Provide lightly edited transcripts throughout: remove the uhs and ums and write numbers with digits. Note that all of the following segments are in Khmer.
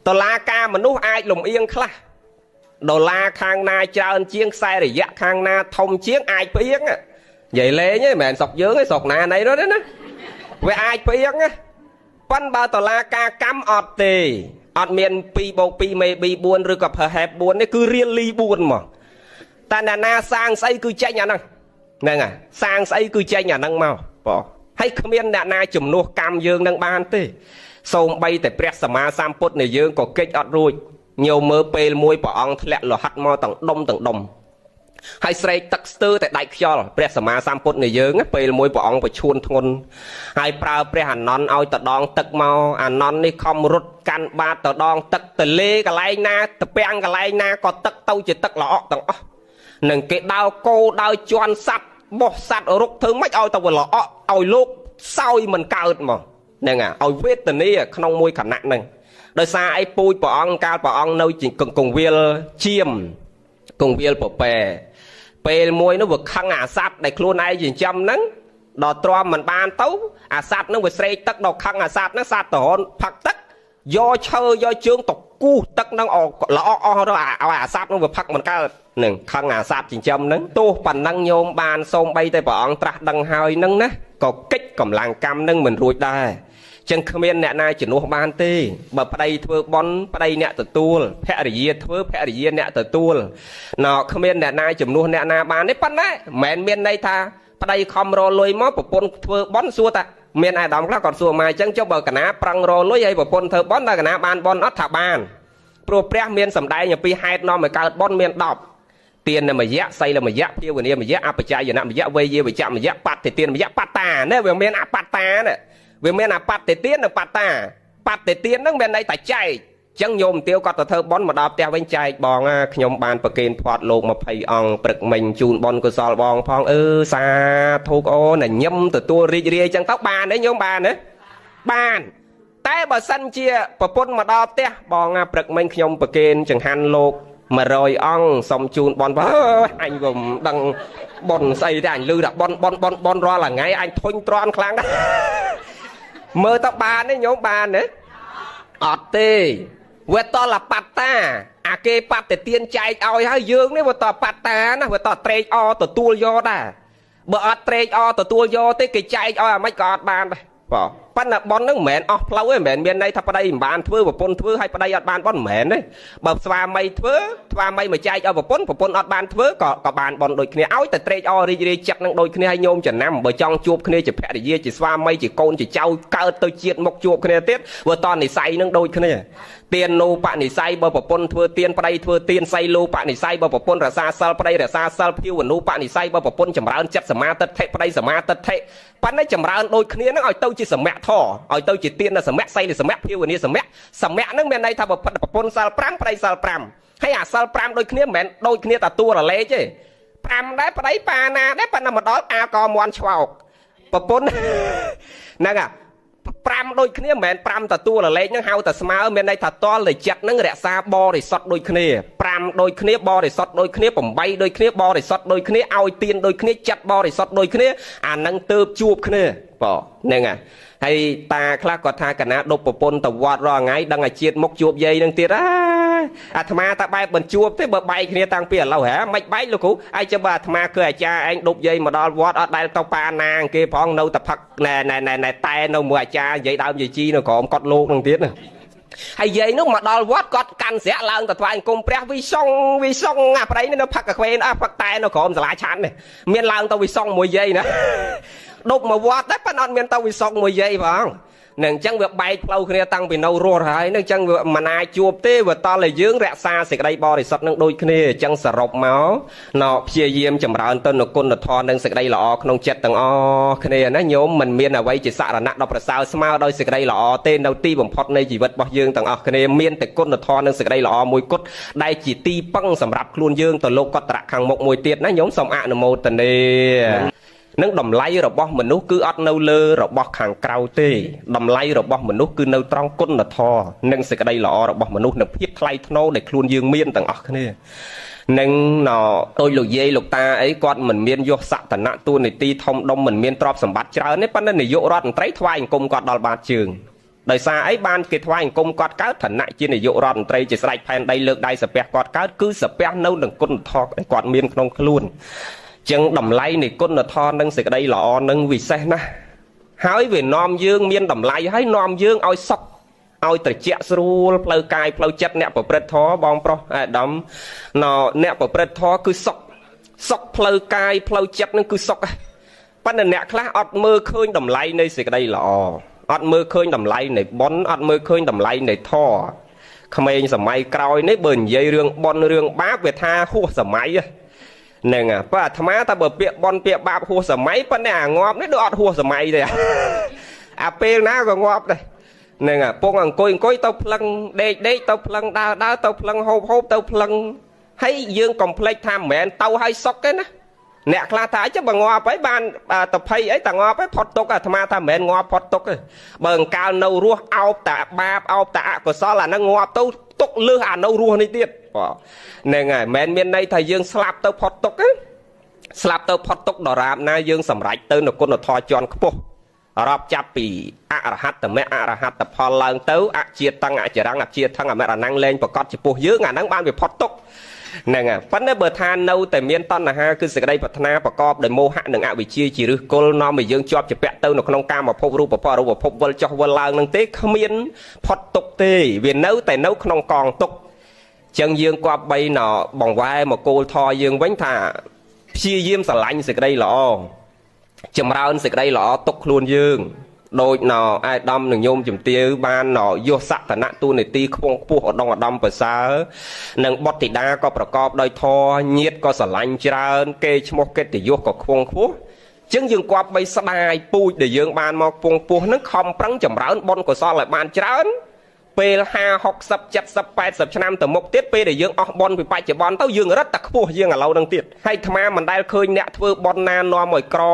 តឡាការមនុស្សអាចលំអៀងខ្លះដុល្លារខាងណាច្រើនជាងខ្សែរយៈខាងណាធំជាងអាចផ្អៀងនិយាយលេងឯងមិនមែនស្រុកយើងឯងស្រុកណាណីនោះណាវាអាចផ្អៀងប៉ុន្តែបើតឡាការកម្មអត់ទេអត់មាន 2+2 maybe 4 ឬក៏ perhaps 4នេះគឺរៀលលី4មកតែណាសាងស្អីគឺចេញអាហ្នឹងហ្នឹងហើយសាងស្អីគឺចេញអាហ្នឹងមកបងហើយគ្មានអ្នកណាជំនួសកម្មយើងនឹងបានទេសូម្បីតែព្រះសម្មាសម្ពុទ្ធនៃយើងក៏កិច្ចអត់រួចញោមមើលពេលមួយព្រះអង្គធ្លាក់លោហិតមកទាំងដុំហើយស្រែកទឹកស្ទើរតែដាច់ខ្យល់ព្រះសម្មាសម្ពុទ្ធនៃយើងពេលមួយព្រះអង្គប្រឈួនធ្ងន់ហើយប្រើព្រះអានន្ទឲ្យតដងទឹកមកអានន្ទនេះខំរត់កាន់បាតតដងទឹកទលេកន្លែងណាតពាំងកន្លែងណាក៏ទឹកទៅជាទឹកល្អក់ទាំងអស់នឹងគេដើរគោដើរជន់សัตว์បោះសัตว์រុកធ្វើម៉េចឲ្យទៅល្អក់ឲ្យលោកសោយមិនកើតមកហ្នឹងឲ្យវេទនាក្នុងមួយខណៈហ្នឹងដោយសារអីពូជព្រះអង្គកាលព្រះអង្គនៅកងវិលជាមកងវិលប្រប៉ែពេលមួយនោះវាខឹងអាសត្វដែលខ្លួនឯងចិញ្ចឹមហ្នឹងដល់ទ្រាំមិនបានទៅអាសត្វហ្នឹងវាស្រេកទឹកដល់ខឹងអាសត្វហ្នឹងសត្វតរនផឹកទឹកយកឈើយកជើងទៅគូសទឹកហ្នឹងល្អអស់ទៅឲ្យអាសត្វហ្នឹងវាផឹកមិនកើតនឹងខឹងអាសត្វចិញ្ចឹមហ្នឹងទោះប៉ុណ្ណឹងញោមបានសូមបីតែព្រះអង្គត្រាស់ដឹងហើយហ្នឹងណាក៏កិច្ចកម្លាំងកម្មហ្នឹងមិនរួចដែរចឹងគ្មានអ្នកណាជំនួសបានទេបើប្តីធ្វើបន់ប្តីអ្នកទទួលភរិយាធ្វើភរិយាអ្នកទទួលណ៎គ្មានអ្នកណាជំនួសអ្នកណាបានទេប៉ុន្តែមិនមែនមានន័យថាប្តីខំរលុយមកប្រពន្ធធ្វើបន់សួរតាមានអាដាមខ្លះគាត់សួរមកអញ្ចឹងចុះបើកណាប្រឹងរលុយឲ្យប្រពន្ធធ្វើបន់តើកណាបានបន់អត់ថាបានព្រោះព្រះមានសម្ដែងអំពីហេតុនាំឲ្យកើតបន់មាន10ទានមយៈសីលមយៈភាវនាមយៈអបច្ច័យនមយៈវេយវចមយៈបត្តិទានមយៈបត្តាណាវាមានអបត្តាណាវាមានអបត្តិទាននិងបត្តាបត្តិទានហ្នឹងមានន័យថាចែកអញ្ចឹងញោមទាវគាត់ទៅធ្វើបន់មកដល់ផ្ទះវិញចែកបងខ្ញុំបានប្រគេនផាត់លោក20អង្គព្រឹកមិញជូនបន់កុសលបងផងសាធុកអូនញឹមទទួលរីករាយអញ្ចឹងទៅបានទេញោមបានទេបានតែបើសិនជាប្រពន្ធមកដល់ផ្ទះបងព្រឹកមិញខ្ញុំប្រគេនចង្ហាន់លោក100អង្គសុំជូនបន់អញក៏មិនដឹងបន់ស្អីទេអញលឺថាបន់រាល់ថ្ងៃអញធុញទ្រាន់ខ្លាំងណាស់មើលទៅបានទេញោមបានទេអត់ទេវាតលបត្តាអាគេបត្តិទានចែកឲ្យហើយយើងនេះវាតបត្តាណាវាតត្រេកអទទួលយកដែរបើអត់ត្រេកអទទួលយកទេគេចែកឲ្យអាម៉េចក៏អត់បានដែរបងប៉ុន្តែបនហ្នឹងមិនមែនអស់ផ្លូវទេមិនមែនមានន័យថាប្តីមិនបានធ្វើប្រពន្ធធ្វើហើយប្តីអត់បានបនមិនមែនទេបើស្វាមីធ្វើស្វាមីមកចែកឲ្យប្រពន្ធអត់បានធ្វើក៏បានបនដូចគ្នាឲ្យតែត្រេកអររីករាយចិត្តនឹងដូចគ្នាឲ្យញោមចំណាំបើចង់ជួបគ្នាជាភរិយាជាស្វាមីជាកូនជាចៅកើតទៅជាតិមកជួបគ្នាទៀតវាតនិស័យនឹងដូចគ្នាទាននូបនិស័យបើប្រពន្ធធ្វើទានប្តីធ្វើទានសៃលូបនិស័យបើប្រពន្ធរសាសិលប្តីរសាសិលភាវនូបនិស័យបើប្រពន្ធចម្រើនចិត្តសមាទិដ្ឋិប្តីសមាទិដ្ឋិប៉ុន្តែចម្រើនដូចគ្នានឹងឲ្យទៅជាសមៈធរឲ្យទៅជាទានសមៈសីលសមៈភាវនាសមៈហ្នឹងមានន័យថាប្រពន្ធសិល5ប្តីសិល5ហើយអាសិល5ដូចគ្នាមិនមែនដូចគ្នាតែតួរលេខទេ5ដែរប្តីប៉ាណាដែរប៉ុន្តែមកដល់អាកមន់ឆ្វោកប្រពន្ធហ្នឹង5ដូចគ្នាមិនមែន5តួរលេខហ្នឹងហៅតែស្មើមានន័យថាតលតែចិត្តហ្នឹងរក្សាបរិសុទ្ធដូចគ្នា5ដូចគ្នាបរិសុទ្ធដូចគ្នា8ដូចគ្នាបរិសុទ្ធដូចគ្នាឲ្យទានដូចគ្នាចិត្តបរិសុទ្ធដូចគ្នាអាហ្នឹងទើបជួបគ្នាបងហ្នឹងហើយតាខ្លះគាត់ថាកណាដប់ប្រពន្ធទៅវត្តរាល់ថ្ងៃដឹងឲ្យជាតិមុខជួបយាយនឹងទៀតអាត្មាតាបែបបញ្ជួបទេបើបែកគ្នាតាំងពីឥឡូវហ៎មិនបែកលោកគ្រូឯងចាំបើអាត្មាគឺអាចារ្យឯងដប់យាយមកដល់វត្តអត់ដែលទៅប៉ាណាគេផងនៅតែផឹកណែតែនៅមួយអាចារ្យនិយាយដើមនិយាយជីនៅក្រោមកត់លោកនឹងទៀតណាហើយយាយនោះមកដល់វត្តគាត់កាន់ស្រាក់ឡើងទៅថ្វាយអង្គមព្រះវិសុងអាប្រៃនេះនៅផឹកកាហ្វេផឹកតែនៅក្រោមសាលាឆាន់នេះមានឡើងទៅវិសុងមួយយាយណាដប់មកវត្តតែប៉ុន្តែអត់មានទៅវិសុងមួយយាយផងនឹងអញ្ចឹងវាបែកផ្លូវគ្នាតាំងពីនៅរស់ហើយនឹងអញ្ចឹងវាមិនអាចជួបទេវាតតែយើងរក្សាសេចក្តីបរិសុទ្ធនឹងដូចគ្នាអញ្ចឹងសរុបមកព្យាយាមចម្រើនទៅនូវគុណធម៌និងសេចក្តីល្អក្នុងចិត្តទាំងអស់គ្នាណាញោមមិនមានអ្វីជាសរណៈដល់ប្រសើរស្មើដោយសេចក្តីល្អទេនៅទីបំផុតនៃជីវិតរបស់យើងទាំងអស់គ្នាមានតែគុណធម៌និងសេចក្តីល្អមួយគត់ដែលជាទីពឹងសម្រាប់ខ្លួនយើងទៅលោកកតរៈខាងមុខមួយទៀតណាញោមសូមអនុមោទនានឹងតម្លៃរបស់មនុស្សគឺអត់នៅលើរបស់ខាងក្រៅទេតម្លៃរបស់មនុស្សគឺនៅត្រង់គុណធម៌និងសេចក្តីល្អរបស់មនុស្សនៅភាពថ្លៃថ្នូរដែលខ្លួនយើងមានទាំងអស់គ្នានឹងដូចលោកយាយលោកតាអីគាត់មិនមានយសសក្តិណៈទួនាទីធំដុំមិនមានទ្រព្យសម្បត្តិច្រើនទេប៉ុន្តែនាយករដ្ឋមន្ត្រីថ្វាយអង្គមគាត់ដល់បាតជើង ដោយសារអីបានគេថ្វាយអង្គមគាត់កើតឋានៈជានាយករដ្ឋមន្ត្រីជាស្ដេចផែនដីលើកដៃសាពះគាត់កើតគឺសាពះនៅនឹងគុណធម៌គាត់មានក្នុងខ្លួនចឹងតម្លៃនៃគុណធម៌និងសេចក្តីល្អនឹងវិសេសណាស់ហើយវានាំយើងមានតម្លៃហើយនាំយើងឲ្យសុខឲ្យត្រជាក់ស្រួលផ្លូវកាយផ្លូវចិត្តអ្នកប្រព្រឹត្តធម៌បងប្រុសអាដាមអ្នកប្រព្រឹត្តធម៌គឺសុខផ្លូវកាយផ្លូវចិត្តនឹងគឺសុខប៉ុន្តែអ្នកខ្លះអត់មើលឃើញតម្លៃនៃសេចក្តីល្អអត់មើលឃើញតម្លៃនៃបុណ្យអត់មើលឃើញតម្លៃនៃធម៌ក្មេងសម័យក្រោយនេះបើនិយាយរឿងបុណ្យរឿងបាបវាថាហួសសម័យហ្នឹងបើអាត្មាតែបើពាក្យបុណ្យពាក្យបាបហួសសម័យប៉ុន្តែអាងាប់នេះដូចអត់ហួសសម័យទេអាពេលណាក៏ងាប់ដែរហ្នឹងពងអង្គុយទៅផ្លឹងដេកទៅផ្លឹងដើរទៅផ្លឹងហូបទៅផ្លឹងហើយយើងកុំភ្លេចថាមិនមែនទៅឲ្យសុកទេណាអ្នកខ្លះថាអញ្ចឹងបើងាប់ហើយបានតភ័យអីតែងាប់ហើយផុតទុកអាត្មាថាមិនមែនងាប់ផុតទុកទេបើអង្កាលនៅរស់អោបតាបាបអោបតាអកុសលអាហ្នឹងងាប់ទៅទុកលឺអានៅរស់នេះទៀតហ្នឹងហើយមិនមែនមានន័យថាយើងស្លាប់ទៅផុតទុកទេស្លាប់ទៅផុតទុកដរាបណាយើងសម្រេចទៅនៅគុណធម៌ជាន់ខ្ពស់រាប់ចាប់ពីអរហត្តមគ្គអរហត្តផលឡើងទៅអជាតੰអចរੰអជាថੰអមរណੰលែងប្រកបចំពោះយើងអាហ្នឹងបានវាផុតទុកហ្នឹងហើយប៉ុន្តែបើថានៅតែមានតណ្ហាគឺសេចក្តីប្រាថ្នាប្រកបដោយមោហៈនិងអវិជ្ជាជាឫសគល់នាំឲ្យយើងជាប់ជាពាក់ទៅនៅក្នុងកាមភពរូបភពរូបភពវិលចុះវិលឡើងនឹងទេគ្មានផុតទុកទេវានៅតែនៅក្នុងកងទុកចឹងយើងគប្បីណបង្វែរមកគោលធម៌យើងវិញថាព្យាយាមស្រឡាញ់សេចក្តីល្អចម្រើនសេចក្តីល្អទុកខ្លួនយើងដូចអាយដាមនឹងញោមជំទាវបានយកសក្ខណៈទូនាទីខ្ពង់ខ្ពស់ឧត្តមឧត្តមប្រសើរនិងបុត្រធីតាក៏ប្រកបដោយធម៌ញាតិក៏ស្រឡាញ់ច្រើនគេឈ្មោះកិត្តិយសក៏ខ្ពង់ខ្ពស់ចឹងយើងគប្បីស្ដាយពូជដែលយើងបានមកខ្ពង់ខ្ពស់ហ្នឹងខំប្រឹងចម្រើនបុណ្យកុសលឲ្យបានច្រើនពេល50 60 70 80ឆ្នាំទៅមុខទៀតពេលដែលយើងអស់បុណ្យពីបច្ចុប្បន្នទៅយើងរត់តែខ្ពស់យើងឥឡូវហ្នឹងទៀតហើយអាត្មាមិនដែលឃើញអ្នកធ្វើបុណ្យណានាំឲ្យក្រ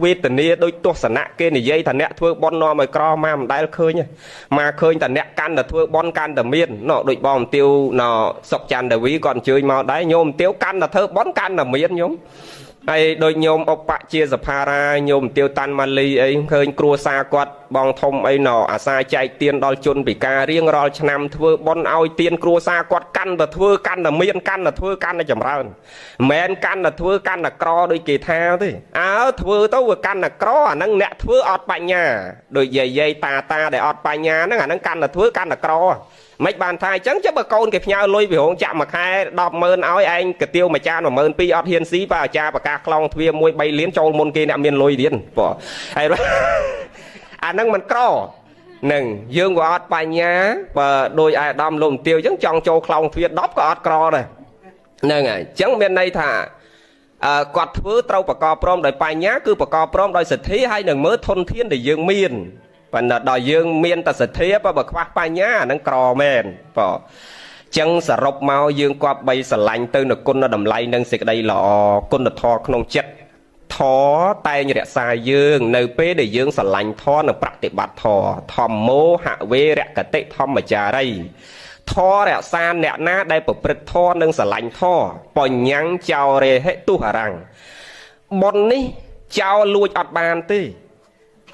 វេទនាដោយទស្សនៈគេនិយាយថាអ្នកធ្វើបុណ្យនាំឲ្យក្រមកមិនដែលឃើញមកឃើញតែអ្នកកាន់តែធ្វើបុណ្យកាន់តែមានដូចបងមទាវសុកច័ន្ទដាវីគាត់អញ្ជើញមកដែរញោមមទាវកាន់តែធ្វើបុណ្យកាន់តែមានញោមហើយដូចញោមឧបជាសភារាញោមទាវតាន់ម៉ាលីអីឃើញគ្រួសារគាត់បងធំអីអាសាចែកទានដល់ជនពិការរៀងរាល់ឆ្នាំធ្វើបុណ្យឲ្យទានគ្រួសារគាត់កាន់តែធ្វើកាន់តែមានកាន់តែធ្វើកាន់តែចម្រើនមិនមែនកាន់តែធ្វើកាន់តែក្រដូចគេថាទេធ្វើទៅវាកាន់តែក្រអាហ្នឹងអ្នកធ្វើអត់បញ្ញាដូចយាយតាដែលអត់បញ្ញាហ្នឹងអាហ្នឹងកាន់តែធ្វើកាន់តែក្រមិនបានថាអញ្ចឹងចុះបើកូនគេផ្ញើលុយពីរោងចាក់មួយខែ 100000 ឲ្យឯងកាទៀវមួយចាន 12000 អត់ហ៊ានស៊ីបើអាចារ្យប្រកាសខ្លងទ្វារ1 3 លានចូលមុនគេអ្នកមានលុយទៀតបងហើយអាហ្នឹងមិនក្រនឹងយើងក៏អត់បញ្ញាបើដោយអាដាមលោកមទាវអញ្ចឹងចង់ចូលខ្លងទ្វារ10ក៏អត់ក្រដែរហ្នឹងហើយអញ្ចឹងមានន័យថាគាត់ធ្វើត្រូវប្រកបព្រមដោយបញ្ញាគឺប្រកបព្រមដោយសទ្ធាហើយនឹងមើលធនធានដែលយើងមានប៉ុន្តែដល់យើងមានតែសទ្ធាបើខ្វះបញ្ញាអាហ្នឹងក្រមែនបងចឹងសរុបមកយើងគប្បីស្រឡាញ់ទៅនៅគុណតម្លៃនិងសេចក្តីល្អគុណធម៌ក្នុងចិត្តធម៌តែងរក្សាយើងនៅពេលដែលយើងស្រឡាញ់ធម៌និងប្រតិបត្តិធម៌ធម្មោហវេរកតិធម្មចារីធម៌រក្សាអ្នកណាដែលប្រព្រឹត្តធម៌និងស្រឡាញ់ធម៌បញ្ញាំងចោរេហិទុហរੰបុណ្យនេះចោលលួចអត់បានទេ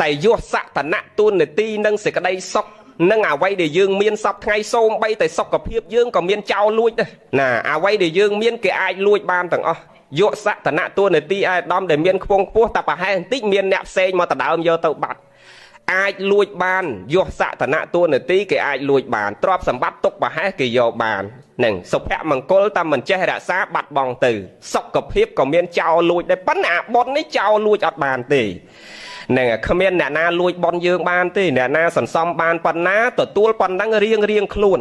តែយកសក្ខណៈទូនាទីនិងសេចក្តីសុខនិងអ្វីដែលយើងមានសពថ្ងៃសូម្បីតែសុខភាពយើងក៏មានចោលលួចដែរណាអ្វីដែលយើងមានគេអាចលួចបានទាំងអស់យកសក្ខណៈទូនាទីអាយដាមដែលមានខ្ពង់ខ្ពស់តែប្រហែលបន្តិចមានអ្នកផ្សេងមកដដើមយកទៅបាត់អាចលួចបានយកសក្ខណៈទូនាទីគេអាចលួចបានទ្រព្យសម្បត្តិទុកប្រហែលគេយកបាននឹងសុភមង្គលតែមិនចេះរក្សាបាត់បង់ទៅសុខភាពក៏មានចោលលួចដែរប៉ុន្តែអាបុណ្យនេះចោលលួចអត់បានទេនឹងគ្មានអ្នកណាលួចបនយើងបានទេអ្នកណាសន្សំបានប៉ុណ្ណាទទួលប៉ុណ្ណឹងរៀងខ្លួន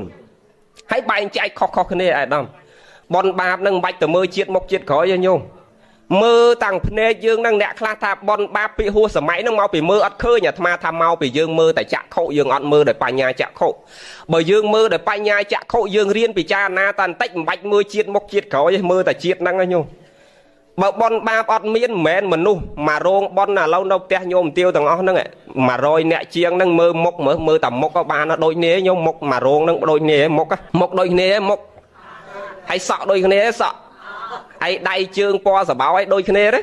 ហើយបែងចែកខុសគ្នាអាយដាមបនបាបនឹងមិនបាច់ទៅមើលជាតិមុខជាតិក្រោយទេញោមមើលតាំងភ្នែកយើងនឹងអ្នកខ្លះថាបនបាបពីហួសសម័យនឹងមកពីមើលអត់ឃើញអាត្មាថាមកពីយើងមើលតែចក្ខុយើងអត់មើលដោយបញ្ញាចក្ខុបើយើងមើលដោយបញ្ញាចក្ខុយើងរៀនពិចារណាតែបន្តិចមិនបាច់មើលជាតិមុខជាតិក្រោយទេមើលតែជាតិហ្នឹងឯងញោមបើបនបាបអត់មានមិនមែនមនុស្សមករោងបនឥឡូវនៅផ្ទះញោមទាវទាំងអស់ហ្នឹង100អ្នកជាងហ្នឹងមើលមុខមើលតែមុខក៏បានដូចគ្នាញោមមុខមករោងហ្នឹងដូចគ្នាមុខដូចគ្នាមុខហើយសក់ដូចគ្នាសក់ហើយដៃជើងពណ៌សបោឲ្យដូចគ្នាទេ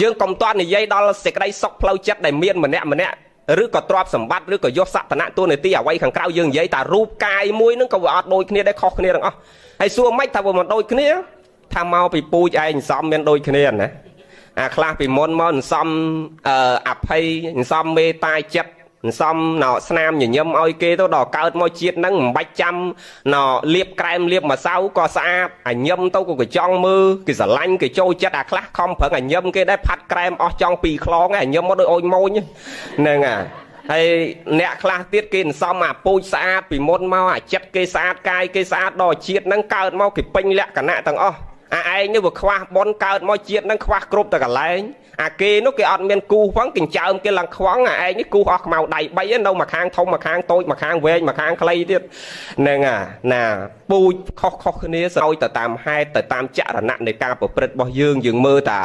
យើងកុំតន់និយាយដល់សេចក្តីសុខផ្លូវចិត្តដែលមានម្នាក់ ឬក៏ទ្រព្យសម្បត្តិឬក៏យកសក្តានៈតួនាទីអ្វីខាងក្រៅយើងនិយាយតែរូបកាយមួយហ្នឹងក៏វាអត់ដូចគ្នាដែរខុសគ្នាទាំងអស់ហើយសួរមិនថាវាមិនដូចគ្នាថាមកពីពូជឯងសំមានដូចគ្នាណាអាខ្លះពីមុនមកសំអភ័យសំមេត្តាចិត្តសំណោស្នាមញញឹមឲ្យគេទៅដល់កើតមកជាតិហ្នឹងមិនបាច់ចាំណោលាបក្រែមលាបម្សៅក៏ស្អាតអាញឹមទៅក៏កញ្ចង់មើលគេស្រឡាញ់គេចូលចិត្តអាខ្លះខំប្រឹងអាញឹមគេដែរផាត់ក្រែមអស់ចង់ពីរខ្លងអាញឹមមកដូចអូនម៉ូនហ្នឹងហើយអ្នកខ្លះទៀតគេសំអាពូជស្អាតពីមុនមកអាចិត្តគេស្អាតកាយគេស្អាតដល់ជាតិហ្នឹងកើតមកគេពេញលក្ខណៈទាំងអស់អាឯងនេះវាខ្វះប៉ុនកើតមកជាតិហ្នឹងខ្វះគ្រប់តែកន្លែងអាគេនោះគេអត់មានគូផងគេចើមគេឡើងខ្វងអាឯងនេះគូអស់ខ្មៅដៃ3នៅមួយខាងធំមួយខាងតូចមួយខាងវែងមួយខាងខ្លីទៀតហ្នឹងណាពូជខុសគ្នាស្រួយទៅតាមហេតុទៅតាមចរណៈនៃការប្រព្រឹត្តរបស់យើងមើលតា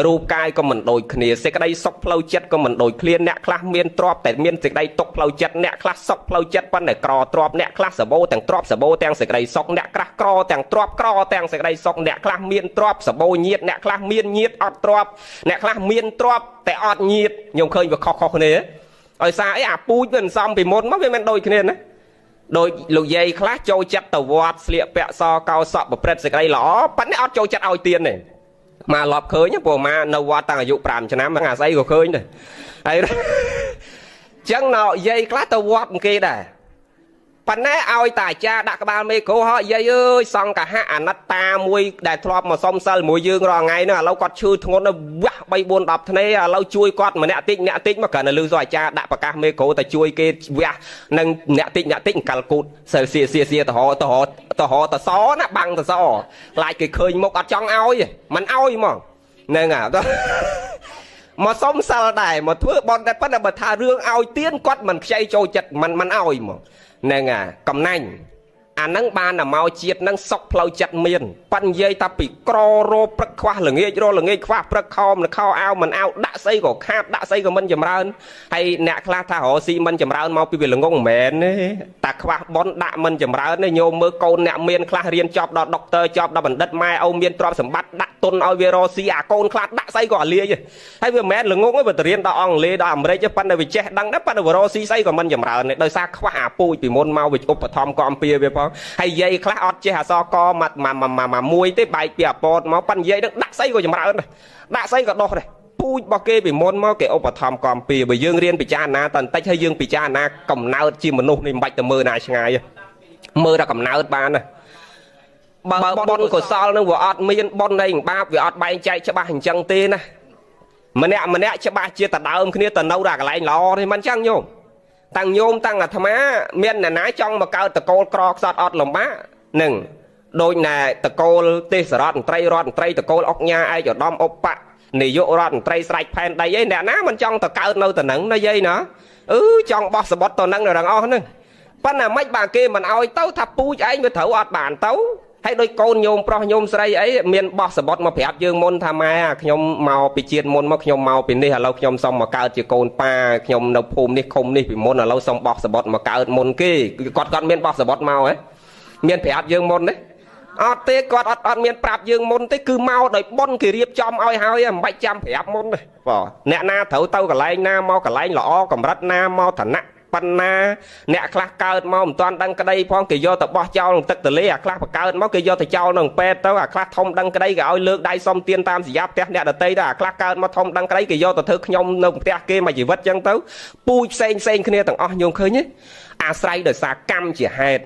រូបកាយក៏មិនដូចគ្នាសេចក្តីសុខផ្លូវចិត្តក៏មិនដូចគ្នាអ្នកខ្លះមានទ្រព្យតែមានសេចក្តីទុក្ខផ្លូវចិត្តអ្នកខ្លះសុខផ្លូវចិត្តប៉ុន្តែក្រទ្រព្យអ្នកខ្លះសបោទាំងទ្រព្យសបោទាំងសេចក្តីសុខអ្នកខ្លះក្រទាំងទ្រព្យក្រទាំងសេចក្តីសុខអ្នកខ្លះមានទ្រព្យសបោញាតអ្នកខ្លះមានញាតអត់ទ្រព្យអ្នកខ្លះមានទ្រព្យតែអត់ញាតខ្ញុំឃើញវាខុសគ្នាឲ្យសារអីអាពូជវាសំពីមុនមកវាមិនដូចគ្នាណាដោយលោកយាយខ្លះចូលចិត្តទៅវត្តស្លៀកពាក់សកោសក់ប្រព្រឹត្តសេចក្តីល្អប៉ុន្តែអត់ចូលចិត្តឲ្យទៀនទេមកលប់ឃើញព្រោះមកនៅវត្តតាំងអាយុ5ឆ្នាំអាស្អីក៏ឃើញដែរហើយចឹងណោយាយខ្លះទៅវត្តគេដែរប៉ុន្តែឲ្យតាអាចារ្យដាក់ក្បាលមេក្រូហោយាយអើយសង្កហៈអនិត្តាមួយដែលធ្លាប់មកសុំសិលមួយយើងរាល់ថ្ងៃហ្នឹងឥឡូវគាត់ឈឺធ្ងន់វាស់3 4 10ធ្នេឥឡូវជួយគាត់ម្នាក់តិចមកគ្រាន់តែលឺសូអាចារ្យដាក់ប្រកាសមេក្រូតែជួយគេវាស់នឹងអ្នកតិចកាល់គូតសិលសៀតហោតសណាបាំងតសខ្លាចគេឃើញមុខអត់ចង់ឲ្យមិនឲ្យហ្មងហ្នឹងមកសុំសិលដែរមកធ្វើបន់តែប៉ុន្តែបើថារឿងឲ្យទៀនគាត់មិនខ្ចីចូលចិត្តមិនឲ្យហ្មងហ្នឹងកំណាញ់អាហ្នឹងបានតែមកជាតិហ្នឹងសុកផ្លូវចិត្តមានប៉ិននិយាយតែពីក្ររោព្រឹកខ្វះល្ងាចខ្វះព្រឹកខំខោអាវមិនអាវដាក់ស្អីក៏ខាតដាក់ស្អីក៏មិនចម្រើនហើយអ្នកខ្លះថារកស៊ីមិនចម្រើនមកពីវាល្ងងមិនមែនទេតែខ្វះបនដាក់មិនចម្រើនទេញោមមើលកូនអ្នកមានខ្លះរៀនចប់ដល់ដុកទ័រចប់ដល់បណ្ឌិតម៉ែឪមានទ្រព្យសម្បត្តិដាក់ទុនឲ្យវារកស៊ីអាកូនខ្លះដាក់ស្អីក៏អាលាយហើយវាមិនមែនល្ងងទេវាទៅរៀនដល់អង់គ្លេសដល់អាមេរិកប៉ុន្តែវាចេះដឹងដែរប៉ុន្តែវារកស៊ីស្អីក៏មិនចម្រើនទេដោយសារខ្វះអាពូជពីមុនមកវាឧបត្ថម្ភកំពីវាផងហើយយាយខ្លះអត់ចេះអសកមួយទេបែកពីអាពតមកប៉ិនយាយនឹងដាក់ស្អីក៏ចម្រើនដែរដាក់ស្អីក៏ដោះដែរពូជរបស់គេពីមុនមកគេឧបត្ថម្ភកំពីបើយើងរៀនពិចារណាតន្តិចហើយយើងពិចារណាកំណើតជាមនុស្សនេះមិនបាច់ទៅមើលណាឆ្ងាយមើលតែកំណើតបានណាបើបុណ្យកុសលនឹងវាអត់មានបុណ្យនៃបាបវាអត់បែងចែកច្បាស់អញ្ចឹងទេណាម្នាក់ច្បាស់ជាតដើមគ្នាទៅនៅដល់កន្លែងល្អទេមិនអញ្ចឹងញោមតាំងញោមតាំងអាត្មាមានអ្នកណាចង់មកកើតតកូលក្រខ្សត់អត់លំបាកនឹងដូចណែតកូលទេសរដ្ឋមន្ត្រីតកូលអុកញ៉ាឯកឧត្តមឧបនាយករដ្ឋមន្ត្រីស្រេចផែនដីអីអ្នកណាមិនចង់ទៅកើតនៅទៅនឹងណាយាយណាចង់បោះសបុតទៅនឹងទាំងអស់ហ្នឹងប៉ុន្តែមិនបើគេមិនអោយទៅថាពូជឯងវាត្រូវអត់បានទៅហើយដោយកូនញោមប្រុសញោមស្រីអីមានបោះសបុតមកប្រាប់យើងមុនថាម៉ែខ្ញុំមកពីជាតិមុនមកខ្ញុំមកពីនេះឥឡូវខ្ញុំសុំមកកើតជាកូនប៉ាខ្ញុំនៅភូមិនេះឃុំនេះពីមុនឥឡូវសុំបោះសបុតមកកើតមុនគេគាត់មានបោះសបុតមកហ៎មានប្រាប់យើងមុនទេអត់ទេគាត់អត់មានប្រាប់យើងមុនទេគឺមកដោយប៉ុនគេរៀបចំឲ្យហើយមិនបាច់ចាំប្រាប់មុនទេបងអ្នកណាត្រូវទៅកន្លែងណាមកកន្លែងល្អកម្រិតណាមកឋានៈប៉ុណ្ណាអ្នកខ្លះកើតមកមិនទាន់ដឹងក្តីផងគេយកទៅបោះចោលក្នុងទឹកទន្លេអាខ្លះបកើតមកគេយកទៅចោលក្នុងពេទ្យទៅអាខ្លះធំដឹងក្តីគេឲ្យលើកដៃសុំទានតាមសញ្ញាផ្ទះអ្នកដតីទៅអាខ្លះកើតមកធំដឹងក្តីគេយកទៅធ្វើខ្ញុំនៅផ្ទះគេមួយជីវិតចឹងទៅពូជផ្សេងគ្នាទាំងអស់ញោមឃើញទេអាស្រ័យដោយសារកម្មជាហេតុ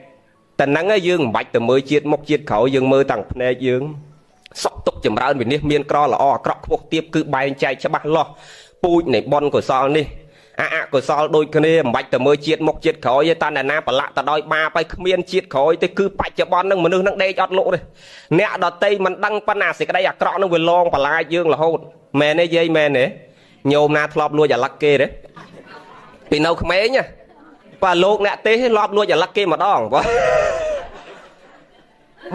តែហ្នឹងយើងមិនបាច់ទៅមើលជាតិមុខជាតិក្រោយយើងមើលតាំងភ្នែកយើងសុខទុក្ខចម្រើនវិនិច្ឆ័យមានក្រល្អអាក្រក់ខ្ពស់ទាបគឺបែងចែកច្បាស់លាស់ពូជនៃបុណ្យកុសលនេះអកុសលដូចគ្នាមិនបាច់ទៅមើលជាតិមុខជាតិក្រោយទេតាណាប្រឡាក់ទៅដោយបាបហើយគ្មានជាតិក្រោយទេគឺបច្ចុប្បន្នហ្នឹងមនុស្សហ្នឹងដេកអត់លក់ទេអ្នកដតីមិនដឹងប៉ុណ្ណាសេចក្តីអាក្រក់ហ្នឹងវាលងបន្លាចយើងរហូតមែនទេយាយមែនទេញោមណាធ្លាប់លួចអាឡឹកគេទេពីនៅក្មេងណាបើលោកអ្នកទេសលប់លួចអាឡឹកគេម្ដងបាទ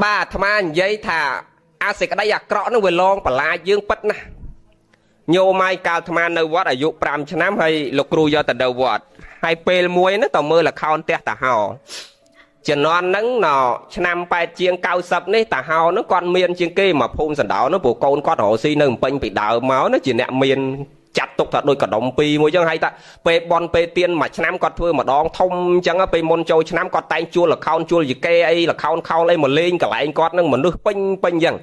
អាត្មានិយាយថាអាសេចក្តីអាក្រក់ហ្នឹងវាលងបន្លាចយើងពិតណាស់ញោមម៉ៃកាលអាត្មានៅវត្តអាយុ5ឆ្នាំហើយលោកគ្រូយកទៅនៅវត្តហើយពេលមួយហ្នឹងទៅមើលល្ខោនផ្ទះតាហោជំនាន់ហ្នឹងឆ្នាំ8ជាង90នេះតាហោហ្នឹងគាត់មានជាងគេមកភូមិសណ្ដោនោះព្រោះកូនគាត់រកស៊ីនៅពេញពីដើមមកណាជាអ្នកមាន จัดตกថាដូចកដុំពីរមួយចឹងហើយតាពេលបនពេលទៀនមួយឆ្នាំគាត់ធ្វើម្ដងធំចឹងពេលមុនចូលឆ្នាំគាត់តែងជួលលខោនជួលយីកេអីលខោនខោលអីមកលេងកន្លែងគាត់នឹងមនុស្សពេញចឹង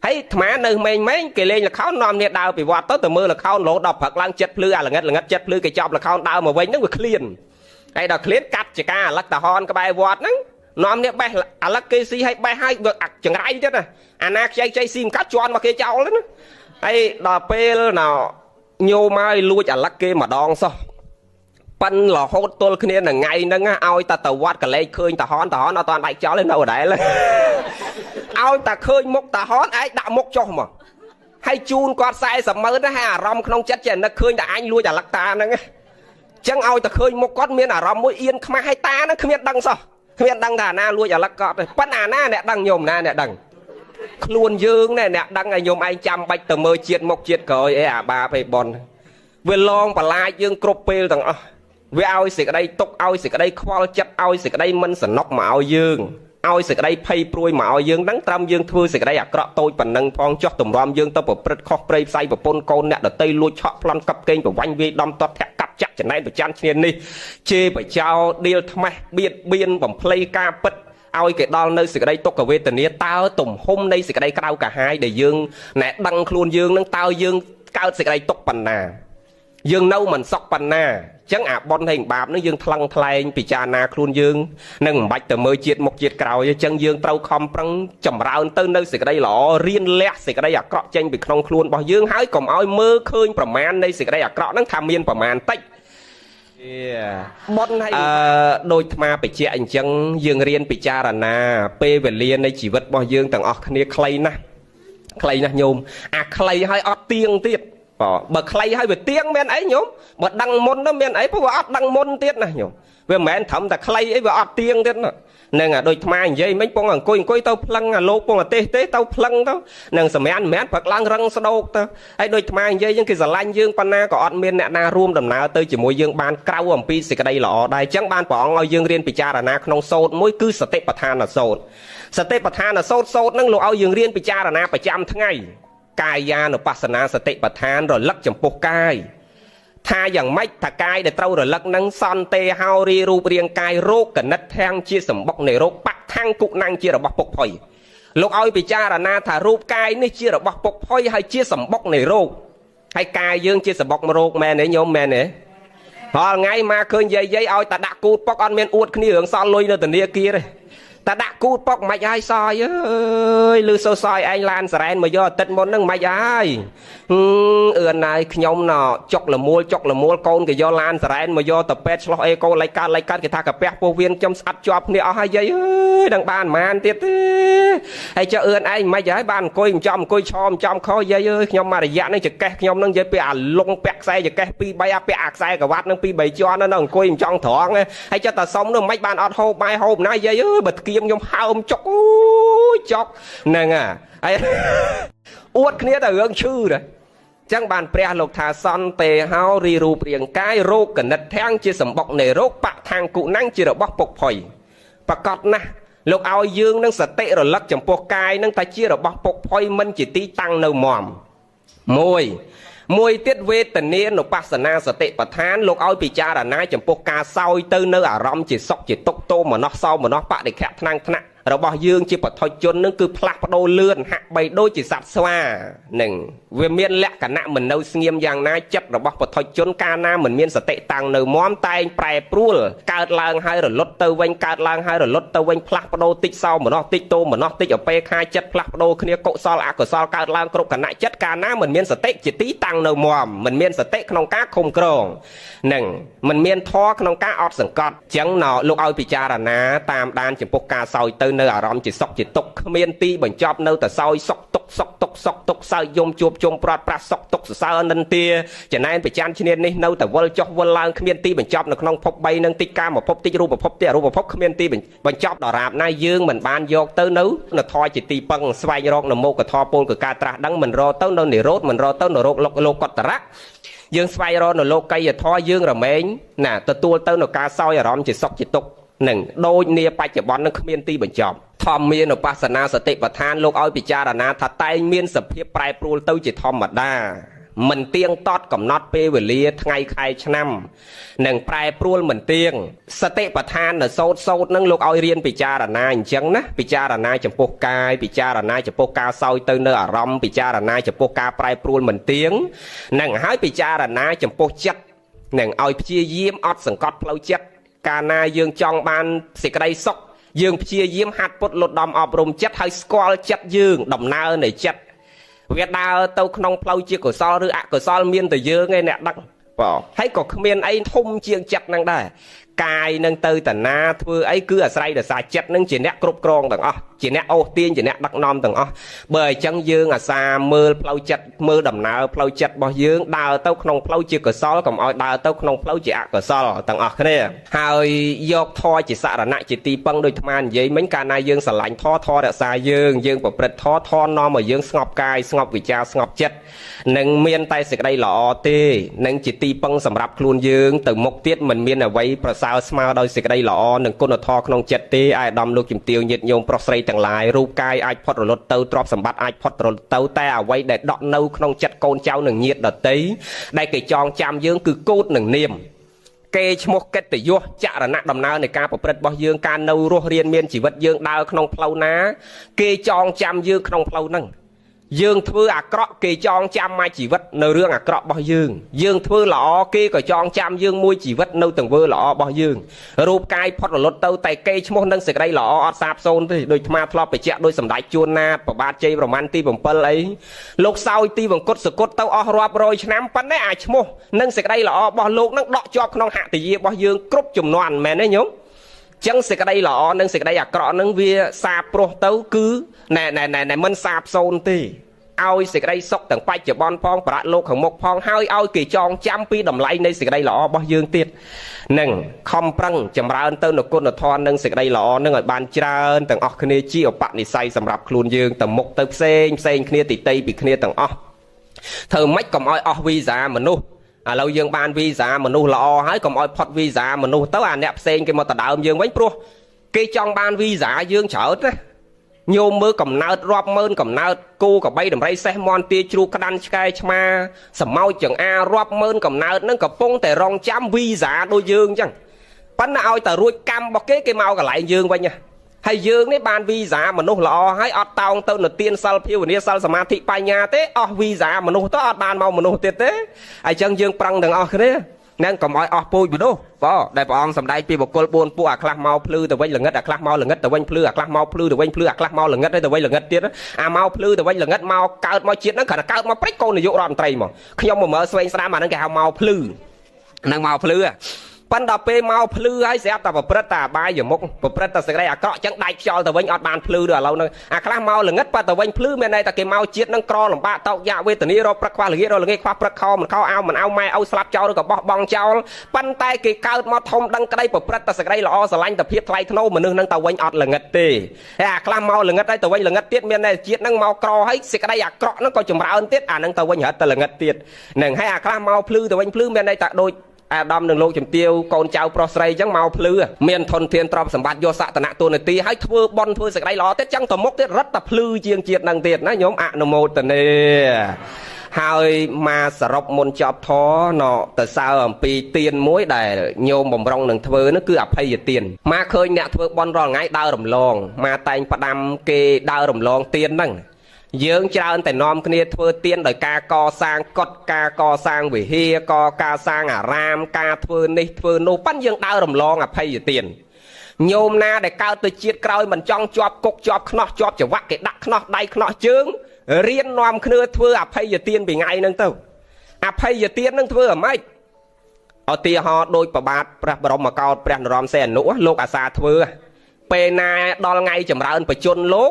ហើយអាត្មានៅម៉េងគេលេងលខោននាំគ្នាដើរពីវត្តទៅមើលលខោនរហូតដល់ព្រឹកឡើងចិត្តភ្លឺអាល្ងិតចិត្តភ្លឺគេចាប់លខោនដើរមកវិញហ្នឹងវាឃ្លានហើយដល់ឃ្លានកាត់ចកាអាលឹកតាហនក្បែរវត្តហ្នឹងនាំគ្នាបេះអាលឹកគេស៊ីឲ្យបេះឲ្យចង្រៃទៀតណាអាណាខ្ចីស៊ីមិនកាត់ជន់មកគេចោលណាហើយដល់ពេលណោញោមឲ្យលួចអាលឹកគេម្ដងសោះប៉ិនរហូតទល់គ្នានឹងថ្ងៃហ្នឹងឲ្យតាទៅវត្តកលេចឃើញតាហនអត់តាន់ដាច់ចោលទេនៅដដែលឲ្យតាឃើញមុខតាហនឯងដាក់មុខចុះមកហើយជូនគាត់40ម៉ឺនហើយអារម្មណ៍ក្នុងចិត្តចេះនឹកឃើញតែអញលួចអាលឹកតាហ្នឹងចឹងឲ្យតាឃើញមុខគាត់មានអារម្មណ៍មួយអៀនខ្មាស់ឲ្យតាហ្នឹងគ្មានដឹងសោះគ្មានដឹងថាអាណាលួចអាលឹកគាត់ទេប៉ិនអាណាអ្នកដឹងញោមណាអ្នកដឹងខ្លួនយើងណែអ្នកដឹងឲ្យញោមឯងចាំបាច់ទៅមើលជាតិមុខជាតិក្រោយអីអាបាពេបនវាឡងបន្លាចយើងគ្រប់ពេលទាំងអស់វាឲ្យសេចក្តីទុកឲ្យសេចក្តីខ្វល់ចិត្តឲ្យសេចក្តីមិនសំណុកមកឲ្យយើងឲ្យសេចក្តីភ័យព្រួយមកឲ្យយើងហ្នឹងត្រឹមយើងធ្វើសេចក្តីអាក្រក់តូចប៉ុណ្ណឹងផងចោះទម្រាំយើងទៅប្រព្រឹត្តខុសព្រៃផ្សៃប្រពន្ធកូនអ្នកដតីលួចឆក់ប្លន់កັບកេងប្រវាញ់វាយដំតត់ធាក់កាប់ចាក់ចំណែនប្រចាំឈ្នានេះជេរបចោដៀលថ្មេះបៀតបៀនបំភ្លៃការពិតឲ្យគេដល់នៅសេចក្តីទុក្ខវេទនាតើទំហំនៃសេចក្តីក្រៅកាហាយដែលយើងណែដឹងខ្លួនយើងនឹងតើយើងកើតសេចក្តីទុក្ខប៉ុណ្ណាយើងនៅមិនសុខប៉ុណ្ណាអញ្ចឹងអាបុណ្យហើយបាបនឹងយើងថ្លឹងថ្លែងពិចារណាខ្លួនយើងនឹងមិនបាច់ទៅមើលជាតិមុខជាតិក្រោយអញ្ចឹងយើងត្រូវខំប្រឹងចម្រើនទៅនៅសេចក្តីល្អរៀនលះសេចក្តីអាក្រក់ចេញពីក្នុងខ្លួនរបស់យើងហើយកុំឲ្យមើលឃើញប្រមាណនៃសេចក្តីអាក្រក់ហ្នឹងថាមានប្រមាណតិចបុណ្យហើយដូចអាត្មាបញ្ជាក់អញ្ចឹងយើងរៀនពិចារណាពេលវេលានៃជីវិតរបស់យើងទាំងអស់គ្នាខ្លីណាស់ញោមអាខ្លីហើយអត់ទៀងទៀតបើខ្លីហើយវាទៀងមានអីញោមបើដឹងមុនទៅមានអីព្រោះវាអត់ដឹងមុនទៀតណាញោមវាមិនមែនត្រឹមតែខ្លីអីវាអត់ទៀងទៀតហ្នឹងអាដូចអាត្មានិយាយមិញពងអង្គុយទៅផ្លឹងអាលោកពងទេសទេទៅផ្លឹងទៅនឹងសម្រាប់មិនមែនព្រឹកឡើងរឹងស្ដោកទៅហើយដូចអាត្មានិយាយយើងគេស្រឡាញ់យើងប៉ុណ្ណាក៏អត់មានអ្នកណារួមដំណើរទៅជាមួយយើងបានក្រៅអំពីសេចក្តីល្អដែរអញ្ចឹងបានព្រះអង្គឲ្យយើងរៀនពិចារណាក្នុងសូត្រមួយគឺសតិប្បដ្ឋានសូត្រសតិប្បដ្ឋានសូត្រហ្នឹងលោកឲ្យយើងរៀនពិចារណាប្រចាំថ្ងៃកាយានុបស្សនាសតិប្បដ្ឋានរលឹកចំពោះកាយថាយ៉ាងម៉េចថាកាយដែលត្រូវរលឹកនឹងសន្តិហោរីរូបរាងកាយរោគកណិតធាំងជាសម្បុកនៃរោគបថាំងគុណាំងជារបស់ពុកផុយលោកឲ្យពិចារណាថារូបកាយនេះជារបស់ពុកផុយហើយជាសម្បុកនៃរោគហើយកាយយើងជាសម្បុករោគមែនទេញោមមែនទេរាល់ថ្ងៃមកឃើញយាយឲ្យតែដាក់គូតពុកអត់មានអួតគ្នារឿងសល់លុយនៅធនាគារទេតែដាក់គូតពុកមិនហើយសយអើយលឺសូសយឯងឡានសរ៉ែនមកយកអាទិត្យមុនហ្នឹងមិនហើយអឿនហើយខ្ញុំណោចុកលមូលកូនគេយកឡានសរ៉ែនមកយកទៅពេទ្យឆ្លោះអេកូលៃកាត់គេថាកាពះពោះវៀនខ្ញុំស្អិតជាប់គ្នាអស់ហើយយាយអើយដឹងបានប៉ុន្មានទៀតទេហើយចុះអឿនឯងមិនហើយបានអង្គុយឆោមចំខយាយអើយខ្ញុំមករយៈនេះចកេះខ្ញុំនឹងនិយាយពីអាលងពាក់ខ្សែចកេះ2 3អាពាក់អាខ្សែក្រវ៉ាត់នឹង2 3ជាន់ហ្នឹងអង្គុយមិនចង់ត្រង់ហើយចុះតែសុំនោះមិនបានអត់ហូបបាយហូបណាយាយអើយបើគៀមខ្ញុំហើមចុកអូយចុកហ្នឹងហើយអួតគ្នាតែរឿងឈឺដែរចឹងបានព្រះលោកថាសន្តិហោរីរូបរាងកាយរោគកណិតធាំងជាសម្បុកនៃរោគបថាំងគុណាំងជារបស់ពុកផុយប្រកបណាស់លោកឲ្យយើងនឹងសតិរលឹកចំពោះកាយនឹងតែជារបស់ពុកផុយមិនជាទីតាំងនៅមមមួយទៀតវេទនានុបស្សនាសតិប្បដ្ឋានលោកឲ្យពិចារណាចំពោះការសោយទៅនៅអារម្មណ៍ជាសុខជាទុក្ខទោមនស្សសោមនស្សបដិខៈថ្នាំងថ្នាក់របស់យើងជាបឋិជននឹងគឺផ្លាស់ប្ដូរលឿនហាក់បីដូចជាសត្វស្វានឹងវាមានលក្ខណៈមិននៅស្ងៀមយ៉ាងណាចិត្តរបស់បឋិជនកាលណាមិនមានសតិតាំងនៅមមតែងប្រែប្រួលកើតឡើងហើយរលត់ទៅវិញកើតឡើងហើយរលត់ទៅវិញផ្លាស់ប្ដូរតិចសោមនស្សតិចទោមនស្សតិចអពេខាចិត្តផ្លាស់ប្ដូរគ្នាកុសលអកុសលកើតឡើងគ្រប់គណៈចិត្តកាលណាមិនមានសតិជាទីតាំងនៅមមមិនមានសតិក្នុងការឃុំក្រងនឹងមិនមានធម៌ក្នុងការអត់សង្កត់អញ្ចឹងលោកឲ្យពិចារណាតាមដានចំពោះការសោយទៅនៅអារម្មណ៍ជាសុខជាទុក្ខគ្មានទីបញ្ចប់នៅតែសោយសុខទុក្ខសើយំជួបជុំប្រត់ប្រាស់សុខទុក្ខសរសើរនិន្ទាចំណែនប្រចាំឈ្នានេះនៅតែវិលចុះវិលឡើងគ្មានទីបញ្ចប់នៅក្នុងភព3នឹងតិចកាមភពតិចរូបភពតិចអរូបភពគ្មានទីបញ្ចប់ដរាបណាយើងមិនបានយកទៅនៅធម៌ជាទីពឹងស្វែងរកនៅមោគធម៌ពលគឺការត្រាស់ដឹងមិនរកទៅនៅនិរោធមិនរកទៅនៅលោកកតរៈយើងស្វែងរកនៅលោកីយធម៌យើងរមែងណាទទួលទៅនៅការសោយអារម្មណ៍ជាសុខជាទុក្ខនឹងដូចនាបច្ចុប្បន្ននឹងគ្មានទីបញ្ចប់ធម្មមានឧបស្សនាសតិប្បដ្ឋានលោកឲ្យពិចារណាថាតែងមានសភាពប្រែប្រួលទៅជាធម្មតា មិនទៀងទាត់កំណត់ពេលវេលាថ្ងៃខែឆ្នាំនឹងប្រែប្រួលមិនទៀងសតិប្បដ្ឋាននៅសោតនឹងលោកឲ្យរៀនពិចារណាអញ្ចឹងណាពិចារណាចំពោះកាយពិចារណាចំពោះការសោយទៅនៅអារម្មណ៍ពិចារណាចំពោះការប្រែប្រួលមិនទៀងនឹងហើយពិចារណាចំពោះចិត្តនឹងឲ្យព្យាយាមអត់សង្កត់ផ្លូវចិត្តកាលណាយើងចង់បានសេចក្តីសុខយើងព្យាយាមហាត់ពុតលត់ដំអប់រំចិត្តឲ្យស្គាល់ចិត្តយើងដំណើរនៃចិត្តវាដើរទៅក្នុងផ្លូវជាកុសលឬអកុសលមានតែយើងឯអ្នកដឹកបងហើយក៏គ្មានអីធំជាងចិត្តនឹងដែរកាយនឹងទៅតាណាធ្វើអីគឺអាស្រ័យដល់សារចិត្តនឹងជាអ្នកគ្រប់គ្រងទាំងអស់ជាអ្នកអូសទាញជាអ្នកដឹកនាំទាំងអស់បើអញ្ចឹងយើងអាសាមើលផ្លូវចិត្តមើលដំណើរផ្លូវចិត្តរបស់យើងដើរទៅក្នុងផ្លូវជាកុសលកុំឲ្យដើរទៅក្នុងផ្លូវជាអកុសលទាំងអស់គ្នាហើយយកធម៌ជាសរណៈជាទីពឹងដោយអាត្មានិយាយមិញកាលណាយើងស្រឡាញ់ធម៌រក្សាយើងប្រព្រឹត្តធម៌នាំឲ្យយើងស្ងប់កាយស្ងប់វិចារស្ងប់ចិត្តនឹងមានតែសេចក្តីល្អទេនឹងជាទីពឹងសម្រាប់ខ្លួនយើងទៅមុខទៀតមិនមានអ្វីប្រសើរស្មើដោយសេចក្តីល្អនិងគុណធម៌ក្នុងចិត្តទេអាយដាមលោកជំទាវញាតិញោមប្រុសស្រីទាំងឡាយរូបកាយអាចផុតរលត់ទៅទ្រព្យសម្បត្តិអាចផុតរលត់ទៅតែអ្វីដែលដក់នៅក្នុងចិត្តកូនចៅនិងញាតិដតីដែលគេចងចាំយើងគឺកូដនិងនាមគេឈ្មោះកិត្តិយសចរណៈដំណើរនៃការប្រព្រឹត្តរបស់យើងការនៅរស់រៀនមានជីវិតយើងដើរក្នុងផ្លូវណាគេចងចាំយើងក្នុងផ្លូវហ្នឹងយើងធ្វើអាក្រក់គេចងចាំមកជីវិតនៅរឿងអាក្រក់របស់យើងធ្វើល្អគេក៏ចងចាំយើងមួយជីវិតនៅទង្វើល្អរបស់យើងរូបកាយផុតរលត់ទៅតែគេឈ្មោះនឹងសេចក្តីល្អអត់សាបសូន្យទេដូចអាត្មាធ្លាប់បញ្ជាក់ដោយសម្ដេចជួនណាតប្របាទជ័យប្រមាណទី7អីលោកសោយទីវង្គតសកុតទៅអស់រាប់រយឆ្នាំប៉ុន្តែអាឈ្មោះនឹងសេចក្តីល្អរបស់លោកនឹងដកជាប់ក្នុងហត្ថយារបស់យើងគ្រប់ចំនួនមែនទេញោមចឹងសេចក្តីល្អនិងសេចក្តីអាក្រក់នឹងវាសាបព្រោះទៅគឺណែមិនសាបសូន្យទេឲ្យសេចក្តីសុខទាំងបច្ចុប្បន្នផងប្រាក់លោកខាងមុខផងហើយឲ្យគេចងចាំពីតម្លៃនៃសេចក្តីល្អរបស់យើងទៀតនឹងខំប្រឹងចម្រើនទៅនៅគុណធម៌និងសេចក្តីល្អនឹងឲ្យបានច្រើនទាំងអស់គ្នាជាឧបនិស្ស័យសម្រាប់ខ្លួនយើងទៅមុខទៅផ្សេងគ្នាទីតីពីគ្នាទាំងអស់ធ្វើម៉េចកុំឲ្យអស់វីសាមនុស្សឥឡូវយើងបានវីសាមនុស្សល្អហើយកុំឲ្យផុតវីសាមនុស្សទៅអាអ្នកផ្សេងគេមកដដើមយើងវិញព្រោះគេចង់បានវីសាយើងច្រើនណាញោមមើលកំណើតរាប់ម៉ឺនកំណើតគោកបីដំរីសេះមន់ទាជ្រូកក្តាន់ឆ្កែឆ្មាសម្ោចចង្អារាប់ម៉ឺនកំណើតនឹងកំពុងតែរងចាំវីសាដូចយើងអញ្ចឹងប៉ុន្តែឲ្យតែរួចកម្មរបស់គេមកកន្លែងយើងវិញហើយយើងនេះបានវីសាមនុស្សល្អហើយអត់តោងទៅនៅទានសិលភាវនាសិលសមាធិបញ្ញាទេអស់វីសាមនុស្សទៅអត់បានមកមនុស្សទៀតទេហើយអញ្ចឹងយើងប្រឹងទាំងអស់គ្នានឹងកុំឲ្យអស់ពូជមនុស្សបងដែលព្រះអង្គសម្ដែងពីបុគ្គល4ពួកអាខ្លះមកភ្លឺទៅវិញល្ងឹតអាខ្លះមកល្ងឹតទៅវិញភ្លឺអាខ្លះមកភ្លឺទៅវិញភ្លឺអាខ្លះមកល្ងឹតទៅវិញល្ងឹតទៀតអាមកភ្លឺទៅវិញល្ងឹតមកកើតមកជាតិហ្នឹងគ្រាន់តែកើតមកព្រិចកូននាយករដ្ឋមន្ត្រីមកខ្ញុំមកមើលស្វែងស្ដាំអាហ្នឹងគេហៅមកភ្លឺហ្នឹងមកភ្លឺប៉ុន្តែពេលមកភ្លឺហើយស្រាប់តែប្រព្រឹត្តតែអបាយមុខប្រព្រឹត្តតែសេចក្តីអាក្រក់ចឹងដាច់ខ្យល់ទៅវិញអត់បានភ្លឺដល់ឥឡូវហ្នឹងអាខ្លះមកល្ងឹតប៉ទៅវិញភ្លឺមានន័យថាគេមកជាតិហ្នឹងក្រលំបាកតោកយ៉ាវេទនារកព្រឹកខ្វះល្ងាចរកល្ងាចខ្វះព្រឹកខមិនខោអោមិនអោម៉ែអោស្លាប់ចោលឬក៏បោះបង់ចោលប៉ុន្តែគេកើតមកធំដឹងក្តីប្រព្រឹត្តតែសេចក្តីល្អស្រឡាញ់តែភាពថ្លៃថ្នូរមនុស្សហ្នឹងទៅវិញអត់ល្ងឹតទេហើយអាខ្លះមកល្ងឹតហើយទៅវិញល្ងឹតទៀតមានន័យជាតិហ្នឹងមកក្រហើយសេចក្តីអាក្រក់ហ្នឹងក៏ចម្រើនទៀតអាហ្នឹងទៅវិញរត់តែល្ងឹតទៀតហ្នឹងហើយអាខ្លះមកភ្លឺទៅវិញភ្លឺមានន័យថាដូចអាដាមនឹងលោកជំទាវកូនចៅប្រុសស្រីអញ្ចឹងមកភ្លឺមានធនធានទ្រព្យសម្បត្តិយកសក្តិនៈទូនាទីហើយធ្វើបន់ធ្វើសេចក្តីល្អទៀតចឹងទៅមុខទៀតរត់តែភ្លឺជាងជាតិនឹងទៀតណាញោមអនុមោទនាហើយមកសរុបមុនចប់ធរទៅសើអំពីទានមួយដែលញោមបំរុងនឹងធ្វើនោះគឺអភ័យទានមកឃើញអ្នកធ្វើបន់រាល់ថ្ងៃដើររំលងមកតែងផ្ដាំគេដើររំលងទានហ្នឹងយើងច្រើនតែនាំគ្នាធ្វើទានដោយការកសាងកុដិការកសាងវិហារការសាងអារាមការធ្វើនេះធ្វើនោះប៉ិនយើងដើររំលងអភ័យទានញោមណាដែលកើតទៅជាតិក្រោយមិនចង់ជាប់គុកជាប់ខ្នោះជាប់ច្រវាក់គេដាក់ខ្នោះដៃខ្នោះជើងរៀននាំគ្នាធ្វើអភ័យទានពីថ្ងៃហ្នឹងទៅអភ័យទានហ្នឹងធ្វើអាម៉េចឧទាហរណ៍ដូចប្របាទព្រះបរមកោដ្ឋព្រះនរោត្តមសីហនុលោកអាសាធ្វើពេលណាដល់ថ្ងៃចម្រើនបជនលោ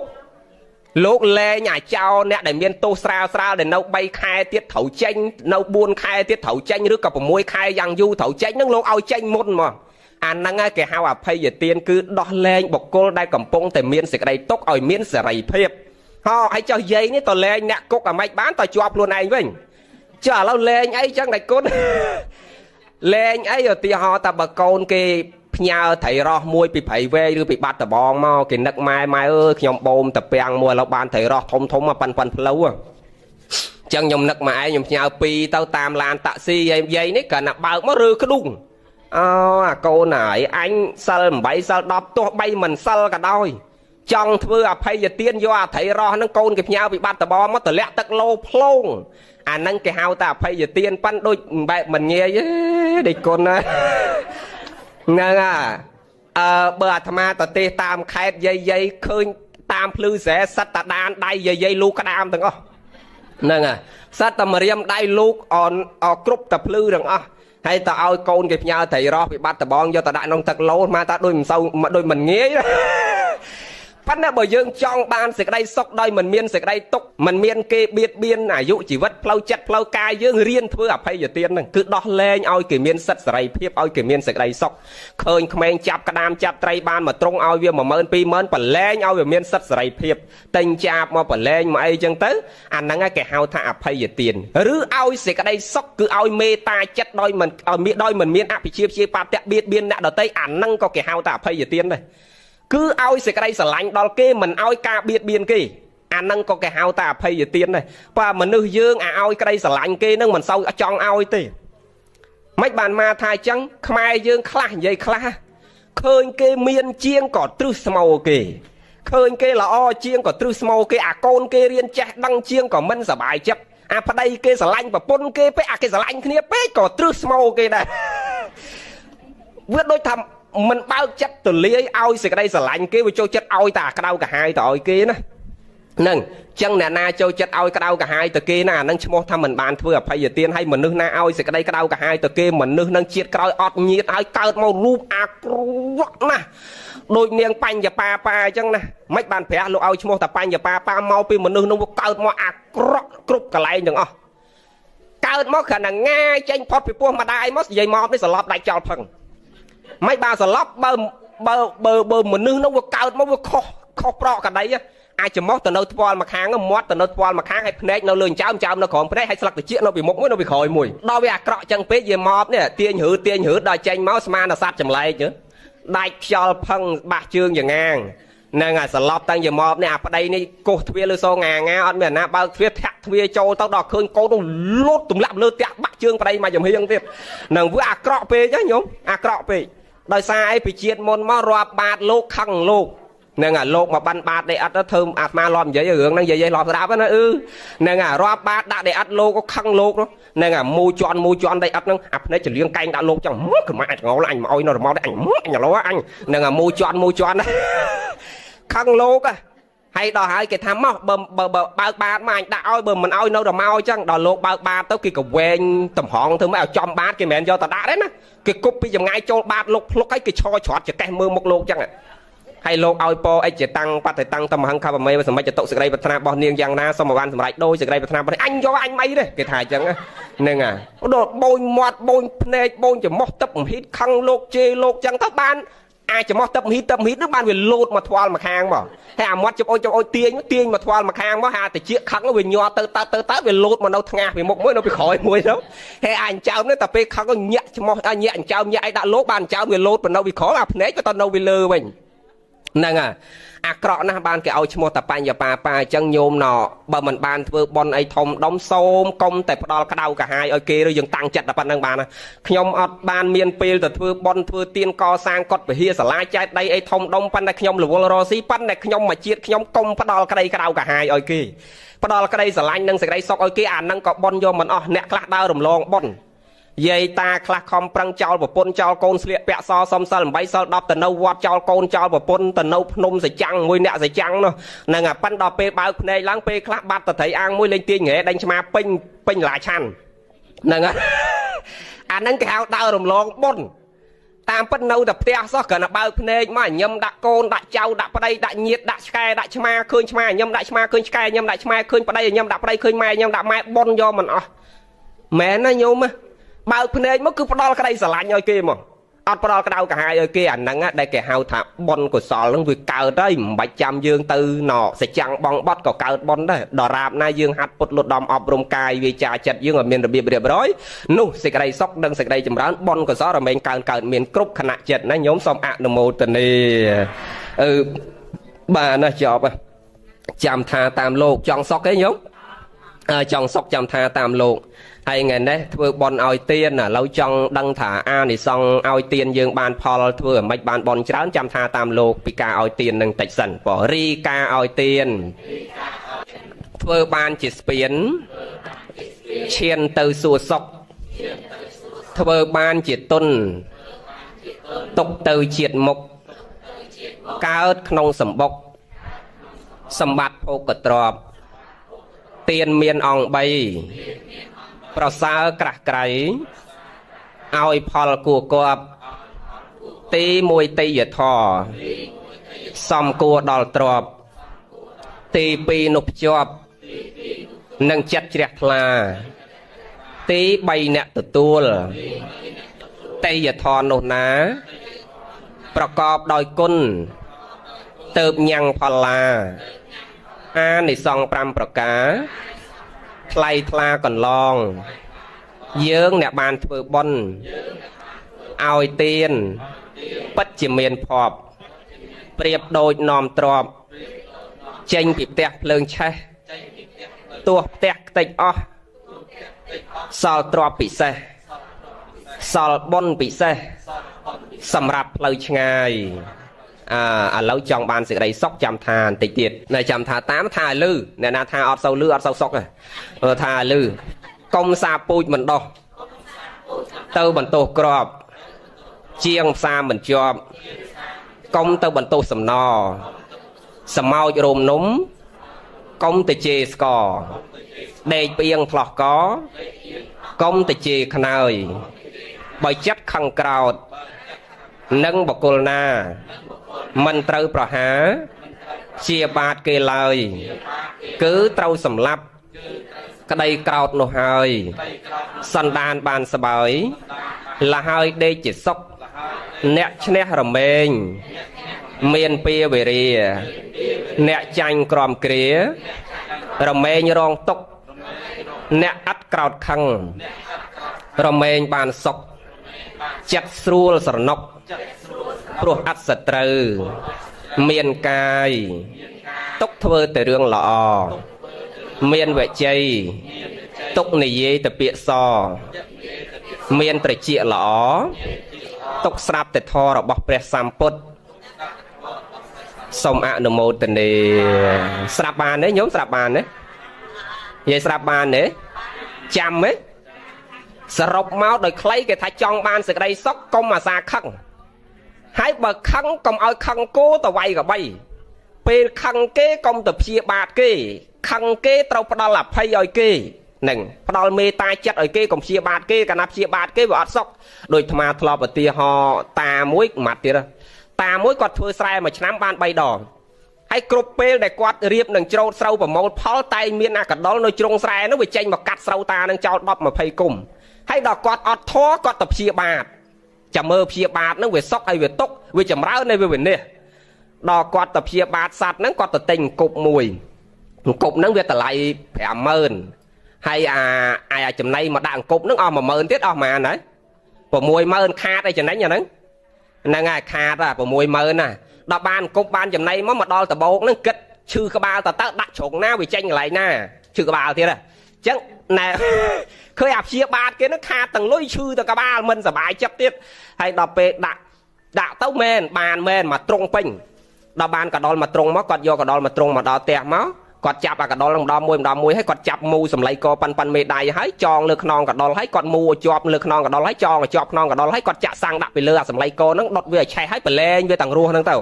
កលែងអាចោអ្នកដែលមានទោសស្រាលដែលនៅ3ខែទៀតត្រូវចេញនៅ4ខែទៀតត្រូវចេញឬក៏6ខែយ៉ាងយូរត្រូវចេញនឹងលោកឲ្យចេញមុនមកអាហ្នឹងគេហៅអភ័យទានគឺដោះលែងបុគ្គលដែលកំពុងតែមានសេចក្តីទុក្ខឲ្យមានសេរីភាពហើយចុះយាយនេះតលែងអ្នកគុកអាម៉េចបានតជាប់ខ្លួនឯងវិញចុះឥឡូវលែងអីចឹងតែគុណលែងអីឧទាហរណ៍តែបើកូនគេផ្ញើត្រីរស់មួយពីព្រៃវែងឬពីបាត់ដបងមកគេនឹកម៉ែអើយខ្ញុំបូមតាពាំងមួយឥឡូវបានត្រីរស់ធំមកប៉ាន់ផ្លូវ chẳng nhom nực mà ai nhom nhau pi tao tam lan tạ si dây nấy cả nạp bao mất rư cái đùng cô này anh sal bảy sal đọc to bay mình sal cả đôi trong thưa hay giờ tiên do thấy ro nó côn kịp nhau bị bắt tờ bom mất tờ lẹ tật lô plong nâng cái hao ta hay giờ tiên pan đôi bạn mình nghe để con nè bờ tham ta tê tam khai dây khơi tam plư sẽ sát ta đan đai dây lu cái đam từng nè sát ta mà riêng đai lu on group tập plư đừng hay ta ao côn kịp nhau thấy ro bị bắt tờ bom do ta đại nông tật lô mà ta đôi mình sâu mà đôi mình nghe phát nè bởi dương trong ban sẽ đây sốc đôi mình miên sẽ đây tục mình miên kê biết biên dụ chỉ vất plau chất plau cai dương riêng thưa hay giờ tiên cứ đo lên oi kỷ miên sắt sợi phiếp oi kỷ miên sẽ đây sốc khơi không chạp cả đam chạp tray ban mà trong oi viên mà mơn pi mơn bẩn lên oi về miên sắt sợi phiếp tình chạp mà bẩn lên mà ai chân tới năng cái hao thả hay giờ tiền rứ oi sẽ đây sốc cứ oi mê ta chất đôi mình miên áp bị chia chia ba tẹt biết biên đã đầu tây năng có cái hao thả hay giờ tiền này cứ ao sẽ cái đây sờ lạnh đo kê mình ao ca biệt biên kì năng có cái hao ta hay giờ tiền này và mình nữ dương ao cái đây sờ lạnh kê nâng mình sau trong ao tì mấy bàn ma thai trắng khai dương khla dây khla khơi kê miên chiên cỏ trư màu kì khơi kê là o chiên cỏ trư màu kê côn kê riêng chặt đăng chiên cỏ mân sờ bài chấp phải đây kê sờ lạnh và pôn kê pe cái sờ lạnh kia pe cỏ trư màu kê này vượt đôi thầm mình bao chất từ lia ao sẽ cái đây sờ lạnh kia với châu chất ao ta cái đâu cả hai tội kia nè nâng chân nè na châu chất ao cái đâu cả hai từ kia nè nâng cho tham mình bàn thưa phải giờ tiên hay mình nước na ao sẽ cái đây cái đâu cả hai từ kia mình nước nâng chiết cái ọt nhiệt ai cao màu rúp nè đôi miệng panh và pa chân nè mấy bàn phèo lục ao cho ta panh và pa màu pi mình nước nông cao màu cướp cả lại đừng cao màu khả năng ngay tranh phật bị buông mà đai mất dây mò với sờ lọt đại chào phần mấy bà sờ lót bơ mình nương nó cao nó kho pro cả đấy ai chấm mót từ nơi toal mà kháng nó mót từ nơi toal mà kháng hay phết nó lươn cháo nó còn phết hay sặc từ chiếc nó bị mốc mới nó bị khỏi mùi đo về cọ chân phết về mót nè tiên hử đòi tranh máu sma là sát chầm lại chứ đại cho phăng bạc chương về ngang nè ngài sờ lót tăng về mót nè ở đây này cô thuê lư xô ngà ăn miền nam bao thuê châu tao đọc khơi cô nó lốt tụm lạm lơ tẹt bạc chương ở đây mà dầm hiên tiếp nè với cọ phê chứ nhúng cọ phê đôi sai bị chiết môn mà rọp bát lô khăng lô nè ngà lô mà ban bát để ăn nó thơm mà lòm giấy hưởng năng giấy lòm đáp nó nè ngà rọp bát đã để ăn lô có khăng lô đó nè ngà mua chọn đây ăn nó này chỉ liêng canh đã lô chẳng mất cái mà ngó là anh mà ôi nó mau đấy anh nhà lô anh nè ngà mua chọn đấy khăng lô cả hay đòi hai cái tham móc bờ bao bát mà anh đã oi bờ mình oi đâu rồi mau chăng đòi lô bao bát tới kia cầu quen tầm hòn thứ mấy ở trong bát cái mền do ta đã đấy nè cái cúp bây giờ ngay cho bát lúc cái cho chọt chỉ cái mưa một lô chăng ạ hay lô oi po ấy chỉ tăng bắt thể tăng tầm hàng khắp mấy và mấy chỉ tụ sự đây bật na bao niên giang na xong mà ban sầm lại đôi sự đây bật na anh do anh mấy đấy cái thải chăng nên đồ bôi mọt bôi nê bôi chỉ móc tấp hít khăng lô chê lô chăng các ban ai chỉ móc tâm hít nước ban về lột mà thoa mà khang mà hay mọt chụp ôi tiên mà thoa mà khang mà hà thì chiếc khăng nó về nhọ tơ về lột mà đâu thang về một mũi nó bị khỏi mũi đó hay anh cháu nó tập pe khăng có nhẹ móc nhẹ cháu nhẹ đã lột bàn cháu về lột mà đâu bị khó nấy cho tao đâu bị lơ mình nè cọ na ban cái ao chmo tập pan và pa chân nhôm nọ bờ mình ban thưa bon ấy thông đóng xôm công tại đo cái đầu cả hai ở kia rồi dừng tăng chặt là pan đang bàn nhom ban miền pê từ thưa bon thưa tiên co sang cọt về hia sả lai trái đây ấy thông đóng pan này nhom là vô si pan này nhom mà chiết nhom công đo cái đầu cả hai ở kia đo cái đây sả lai nâng sả đây sọc ở kia năng có bon vô mình nẹt lát đau rầm lon bon dây ta khla khom prang chào và pôn chào côn sliệt bẹ so xóm sal bảy so đập tần nâu vót chào côn chào và pôn tần nâu nôm sải trăng môi nẹt sải trăng nó nè ngà pan đập pe bao này láng pe khla bát tờ thấy ăn môi lên tiên nghệ đánh chma pin lại chăn nè ngà năng cái hào đau rầm lon bon tam pan nâu tập tea so cả là bao này mà nhâm đã côn đã chào đã vào đây đã nhiệt đã sky đã chma khơi chma nhâm đã chma khơi sky nhâm đã chma khơi vào đây nhâm đã vào đây khơi mai nhâm đã mai bon do mình mẹ nó nhôm á bao này mới cứ đo cái đây sờ lạnh ở kia mà ăn đo cái đâu cả hai ở kia năng á đây cái hào tháp bon của sò lưng việc cào đấy 700 dương tư nọ sẽ chăng bong bót có cào bon đấy đò rạp na dương hạt bột lột đom ọp rôm cài vì trà chật dương ở miền đặc biệt rồi nu sẽ cái đây sóc đằng sẽ cái đây chấm rán bon của sò là mình cào miền cướp khả năng chật nó nhóm xong ạ nô mô tần đi bà nó chọp chạm thà tam lô chọn sóc cái nhóm chồng sọc chăm tha tam lục hay ngày đấy thưa bon ao tiên à lâu trong đăng thả a thì xong ao tiên dương ban Paul thưa mạch ban bon chán chăm tha tam lục bị ca ao tiên nâng tạch sẵn bỏ ri ca ao tiên thưa ban chỉ biến chiên từ xua sọc thưa ban chỉ tuân tục từ triệt mục cao nông sầm bọc sầm bát phô cật trọp tiền miền ong bayประสากระไกรเอาพอลกูกบตีมวยตีหยดทอซอมกูดอลตรอบตีปีนุบจอบนังจัดเจียกลาตีใบเนตตัวตีหยดทอโนนาประกอบโดยกุนเติบยังพลาอาในซองปรำประกาไทยทลาก่อนลองเยื้องเนี่ยบานเฟือบอนเอาเตียนปัจจิเมียนพอบเปรียบโดยนอมตรอบเจงปีเตะเพลิงใช่ตัวเตะติดอ้อสอลตรอบปีเสสอลบอนปีเสสำหรับเลยไงแล้วจองบานสิ่งใดซอกจำทานติดติดในจำทาตามทาลือเนี่ยนาทาอดเสาลืออดเสาซอกเลยทาลือกงซาปูเหมือนดอกเต้าบรรโตกรอบเจียงซาเหมือนจอบกงเต้าบรรโตสำนอสมาวโรมนุ่มกงตะเจสกอเดยเปียงพลอกกอกงตะเจขนายใบจัดขังกราวนั่งบกลนามันเตาประหาเชียบาดเกลอยcứเตาสำลับกระไดกราวโนหายสันดานบานสบายละหายได้จิตซกเนะชเนะรำเมงเมียนเปียเวรีเนะจังกรอมเกลียรำเมงรองตกเนะอัดกราวคังรำเมงบานซกจัดสูลสรนกพวกอัศตรูเมียนกายตกเทอแต่เรื่องหล่อเมียนเวใจตกในเย่แต่เปียซอเมียนตะเจียหล่อตกสลับแต่ทอระบอกเปรสามปดสมอนุโมทนีสลับบานเนี่ยโยมสลับบานเนี่ยยัยสลับบานเนี่ยจำไหมสรบเมาโดยใครแกถ้าจองบานสึกใดซอกกลมมาซาขังให้เบิกขังกลมเอาขังโก้ตะไวกับใบเป็นขังเก้กลมตะเพียบาดเก้ขังเก้เต้าปลาหลับให้ย่อยเก้หนึ่งปลาเมตาจัดไอเก้กลมเพียบาดเก้กันนับเพียบาดเก้ว่าซอกโดยธรรมะทลอบตีหอตามุ้ยมัดตีละตามุ้ยกอดเฟื่อใส่มาชนะบานใบดอกให้กรุบเปลได้กวาดเรียบหนึ่งโจรเสาแบบมอลพอลไตเมียนอากาศดอลโดยจงใส่นั่งไปเจงมากัดเสาตาหนึ่งเจ้าดอกมาไฟกุ่มให้ดอกกอดอดท้อกอดตะเพียบาดจะเมื่อเพียบาดนั่งเวซอกไอเวตกเวจำร้าวในเวเนี่ยดอกกอดตะเพียบาดสัตว์นั่งกอดตะเต็งกบมวยกบนั่งเวตะไลแผ่เมินให้ไอจำในมาด่างกบนั่งออกมาเมินtiếtออกมาไหนปมวยเมินคาดไอจำในอย่างนั้นนั่งไงคาดอะปมวยเมินน่ะดอกบานกบบานจำในมันมาดอลตะโบกนั่งกึศชื่อกระบาลตะตักดักฉกหน้าเวเจงไหลหน้าชื่อกระบาลtiếtอะจังนายเคยอาบเชียบาดเกนึกขาดตั้งลุยชื่อตะกบ้ามันสบายจับติดให้ดอกเปดดักเต้าแมนบานแมนมาตรงปิงดอกบานกระดอลมาตรงมั้งกอดโยกระดอลมาตรงมาดอแตกมั้งกอดจับกระดอลลงดอมวยให้กอดจับมูสำไลกอปันเมดายให้จองเลือกนองกระดอลให้กอดมูจอบเลือกนองกระดอลให้จองจอบนองกระดอลให้กอดจะสั่งดักไปเลือกสำไลกอนั่งดอดเวียใช้ให้ไปเล่นเวียต่างรัวนั่งเต้า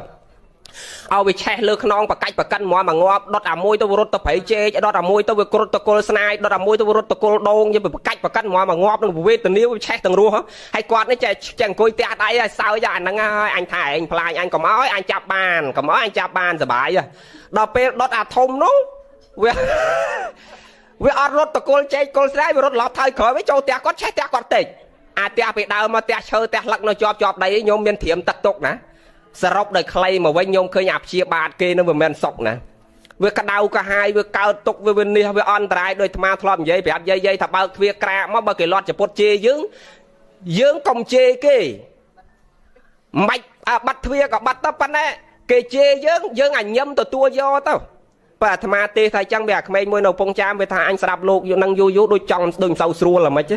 เอาไปแช่เลือกน้องปะไก่ปะกันหมอมางอบดอดมวยตัวรถตัวไผ่เจดอดมวยตัวกรดตัวโกลสไนดอดมวยตัวรถตัวโกลโดงยังไปปะไก่ปะกันหมอมางอบนั่งเวทตัวนิ้วแช่ต่างรัวให้กอดนี่จะจังกุยเตะได้สาวอย่างนั่งอันถ่ายอันพลายอันก็ม้อยอันจับบานก็ม้อยอันจับบานสบายอะดอเป็ดดอดทมนู้เวอดรถตัวโกลเจโกลสไนรถหลอดไทยขอไม่โจเตะก็แช่เตะก็ติดเตะไปดาวมาเตะเชอเตะหลักนจอบได้โยมเมียนเถียมตักตกนะสรบโดยใครมาไว้โยมเคยหยาบเชียบาดเกนั่นเป็นแมนศกนะเวกระดาวกระหายเวกาวตกเวนี่เวอันตรายโดยธรรมะทลอมเย่ไปอัดเย่ถ้าเบาเวียกระมาเบาเกลอดจะปดเจยืงกองเจเกไม่บัดเวียกับบัดตะปันแน่เกเจยืงอันยำตัวย่อเต้าป bà thầm mà tê thay chẳng bè mấy môi nào phong chám về thà anh sẽ đạp lục năng du đôi trong đừng sâu xua là mấy chứ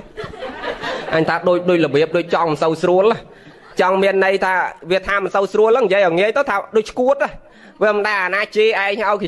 anh ta đôi là biếp đôi trong sâu xua là trong miền này ta Việt Nam sâu xua lắm vậy ở nghe tao thảo đôi cuốt á về đà na chi ai nhau thì